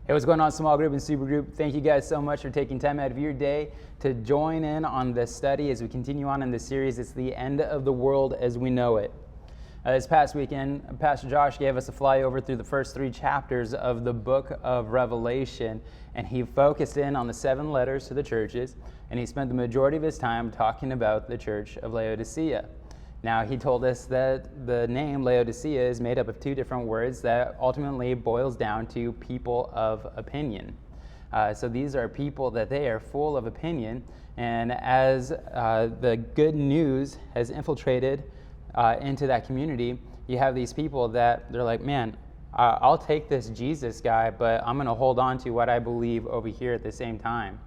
Hey, what's going on, small group and super group? Thank you guys so much for taking time out of your day to join in on this study as we continue on in this series. It's the end of the world as we know it. This past weekend, Pastor Josh gave us a flyover through the first 3 chapters of the book of Revelation, and he focused in on the 7 letters to the churches, and he spent the majority of his time talking about the church of Laodicea. Now, he told us that the name Laodicea is made up of 2 different words that ultimately boils down to people of opinion. So these are people that they are full of opinion, and as the good news has infiltrated into that community, you have these people that they're like, man, I'll take this Jesus guy, but I'm going to hold on to what I believe over here at the same time.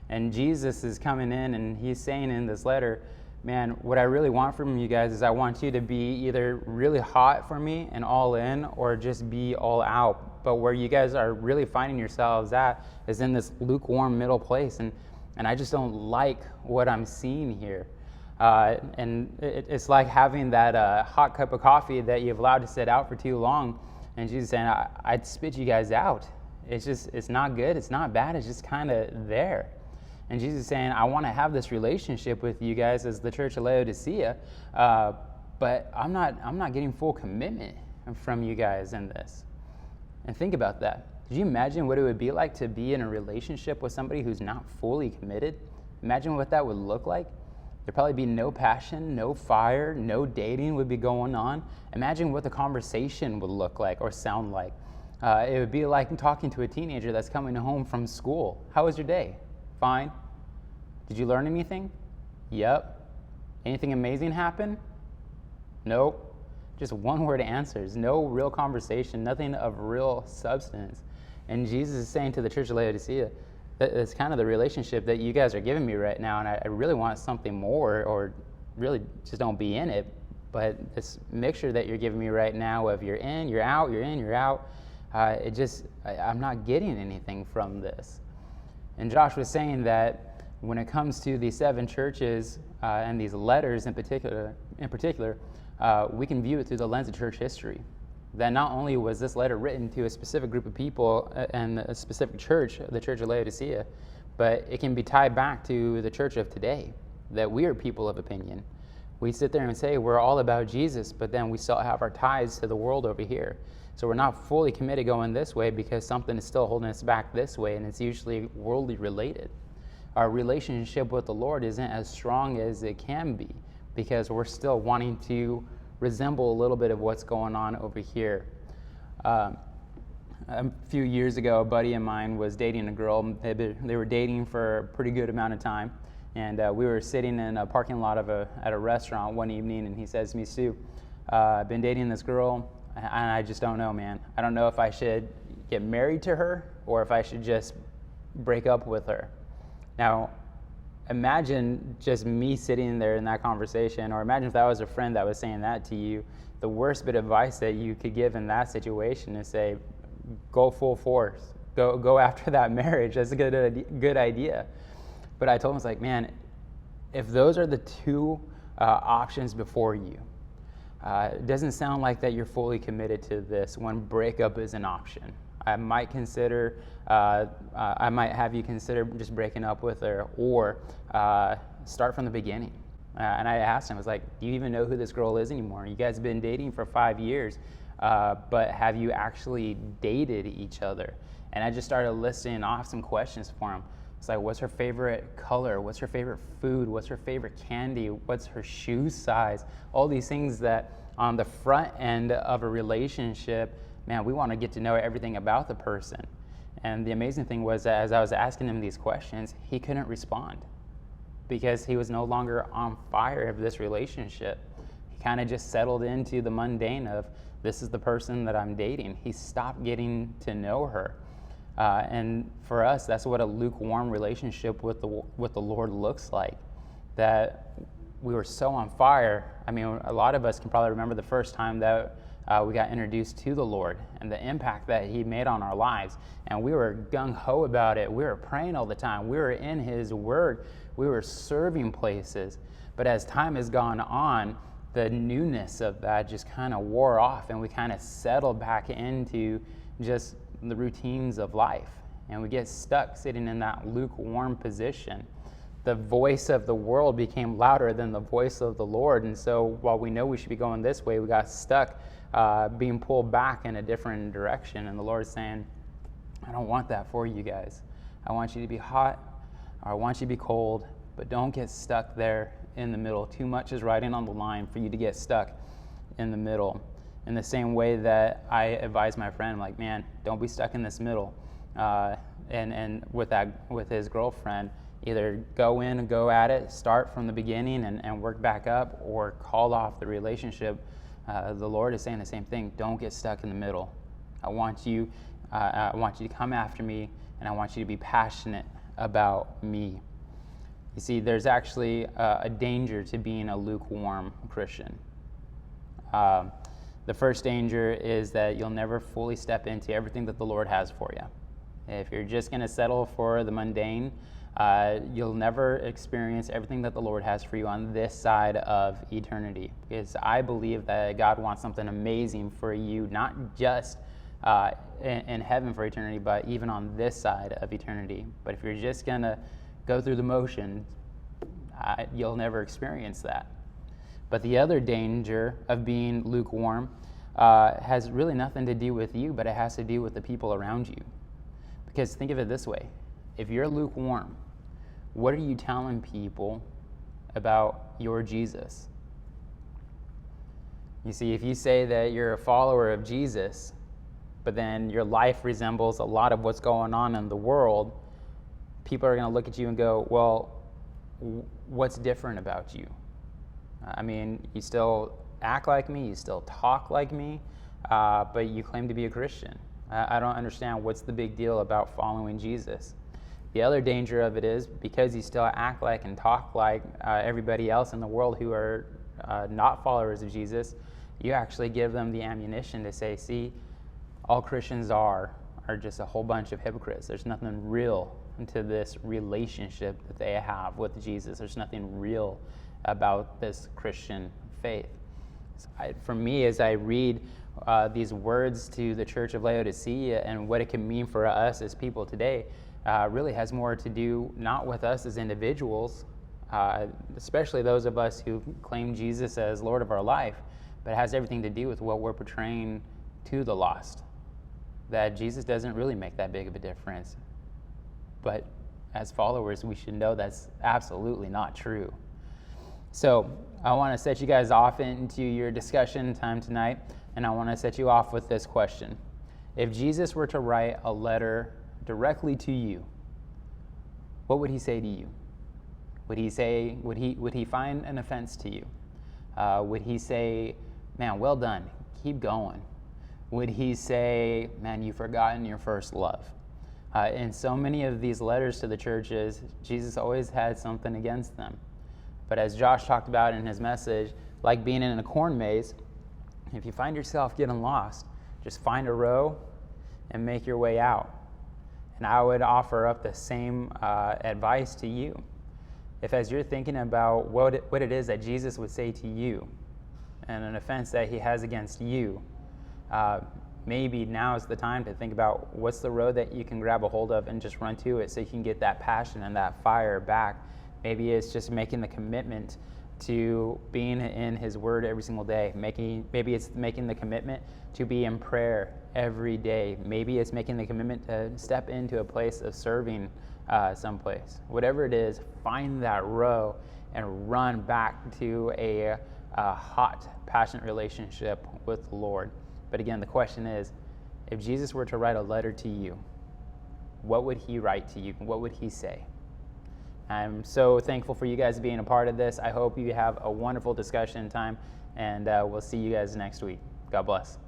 And Jesus is coming in, and he's saying in this letter, man, what I really want from you guys is I want you to be either really hot for me and all in, or just be all out. But where you guys are really finding yourselves at is in this lukewarm middle place, and I just don't like what I'm seeing here. And it's like having that hot cup of coffee that you've allowed to sit out for too long, and Jesus saying, I'd spit you guys out. It's not good, it's not bad, it's just kind of there. And Jesus is saying, I want to have this relationship with you guys as the church of Laodicea, but I'm not getting full commitment from you guys in this. And think about that. Could you imagine what it would be like to be in a relationship with somebody who's not fully committed? Imagine what that would look like. There'd probably be no passion, no fire, no dating would be going on. Imagine what the conversation would look like or sound like. It would be like talking to a teenager that's coming home from school. How was your day? Fine. Did you learn anything? Yep. Anything amazing happen? Nope. Just one-word answers. No real conversation, nothing of real substance. And Jesus is saying to the church of Laodicea, it's kind of the relationship that you guys are giving me right now, and I really want something more, or really just don't be in it. But this mixture that you're giving me right now of you're in, you're out, you're in, you're out, I'm not getting anything from this. And Josh was saying that when it comes to these 7 churches and these letters in particular, we can view it through the lens of church history. That not only was this letter written to a specific group of people and a specific church, the church of Laodicea, but it can be tied back to the church of today, that we are people of opinion. We sit there and say we're all about Jesus, but then we still have our ties to the world over here. So we're not fully committed going this way because something is still holding us back this way, and it's usually worldly related. Our relationship with the Lord isn't as strong as it can be because we're still wanting to resemble a little bit of what's going on over here. A few years ago, a buddy of mine was dating a girl. They were dating for a pretty good amount of time, and we were sitting in a parking lot at a restaurant one evening, and he says to me, Stu, I've been dating this girl, and I just don't know, man. I don't know if I should get married to her or if I should just break up with her. Now, imagine just me sitting there in that conversation, or imagine if that was a friend that was saying that to you. The worst bit of advice that you could give in that situation is say, go full force, go after that marriage. That's a good idea. But I told him, it's like, man, if those are the 2 options before you, it doesn't sound like that you're fully committed to this when breakup is an option. I might have you consider just breaking up with her, or start from the beginning. And I asked him, I was like, do you even know who this girl is anymore? You guys have been dating for 5 years, but have you actually dated each other? And I just started listing off some questions for him. It's like, what's her favorite color? What's her favorite food? What's her favorite candy? What's her shoe size? All these things that on the front end of a relationship, man, we want to get to know everything about the person. And the amazing thing was that as I was asking him these questions, he couldn't respond because he was no longer on fire of this relationship. He kind of just settled into the mundane of, this is the person that I'm dating. He stopped getting to know her. And for us, that's what a lukewarm relationship with the Lord looks like. That we were so on fire. I mean, a lot of us can probably remember the first time that we got introduced to the Lord and the impact that He made on our lives. And we were gung-ho about it. We were praying all the time. We were in His Word. We were serving places. But as time has gone on, the newness of that just kind of wore off, and we kind of settled back into just the routines of life, and we get stuck sitting in that lukewarm position. The voice of the world became louder than the voice of the Lord, and so while we know we should be going this way, we got stuck being pulled back in a different direction. And the Lord is saying, I don't want that for you guys. I want you to be hot, or I want you to be cold, but don't get stuck there in the middle. Too much is riding on the line for you to get stuck in the middle. In the same way that I advise my friend, I'm like, man, don't be stuck in this middle. And with his girlfriend, either go in and go at it, start from the beginning and work back up, or call off the relationship. The Lord is saying the same thing. Don't get stuck in the middle. I want you to come after me, and I want you to be passionate about me. You see, there's actually a danger to being a lukewarm Christian. The first danger is that you'll never fully step into everything that the Lord has for you. If you're just going to settle for the mundane, you'll never experience everything that the Lord has for you on this side of eternity. Because I believe that God wants something amazing for you, not just in heaven for eternity, but even on this side of eternity. But if you're just going to go through the motions, you'll never experience that. But the other danger of being lukewarm has really nothing to do with you, but it has to do with the people around you. Because think of it this way. If you're lukewarm, what are you telling people about your Jesus? You see, if you say that you're a follower of Jesus, but then your life resembles a lot of what's going on in the world, people are going to look at you and go, well, what's different about you? I mean, you still act like me, you still talk like me, but you claim to be a Christian. I don't understand what's the big deal about following Jesus. The other danger of it is because you still act like and talk like everybody else in the world who are not followers of Jesus, you actually give them the ammunition to say, see, all Christians are just a whole bunch of hypocrites. There's nothing real to this relationship that they have with Jesus. There's nothing real about this Christian faith. So for me, as I read these words to the Church of Laodicea and what it can mean for us as people today, really has more to do not with us as individuals, especially those of us who claim Jesus as Lord of our life, but it has everything to do with what we're portraying to the lost. That Jesus doesn't really make that big of a difference. But as followers, we should know that's absolutely not true. So I want to set you guys off into your discussion time tonight, and I want to set you off with this question. If Jesus were to write a letter directly to you, what would he say to you? Would he find an offense to you? Would he say, man, well done, keep going? Would he say, man, you've forgotten your first love? In so many of these letters to the churches, Jesus always had something against them. But as Josh talked about in his message, like being in a corn maze, if you find yourself getting lost, just find a row and make your way out. And I would offer up the same advice to you. If as you're thinking about what it is that Jesus would say to you and an offense that he has against you, maybe now is the time to think about what's the road that you can grab a hold of and just run to it so you can get that passion and that fire back. Maybe it's just making the commitment to being in his word every single day. Maybe it's making the commitment to be in prayer every day. Maybe it's making the commitment to step into a place of serving someplace. Whatever it is, find that row and run back to a hot, passionate relationship with the Lord. But again, the question is, if Jesus were to write a letter to you, what would he write to you? What would he say? I'm so thankful for you guys being a part of this. I hope you have a wonderful discussion time, and we'll see you guys next week. God bless.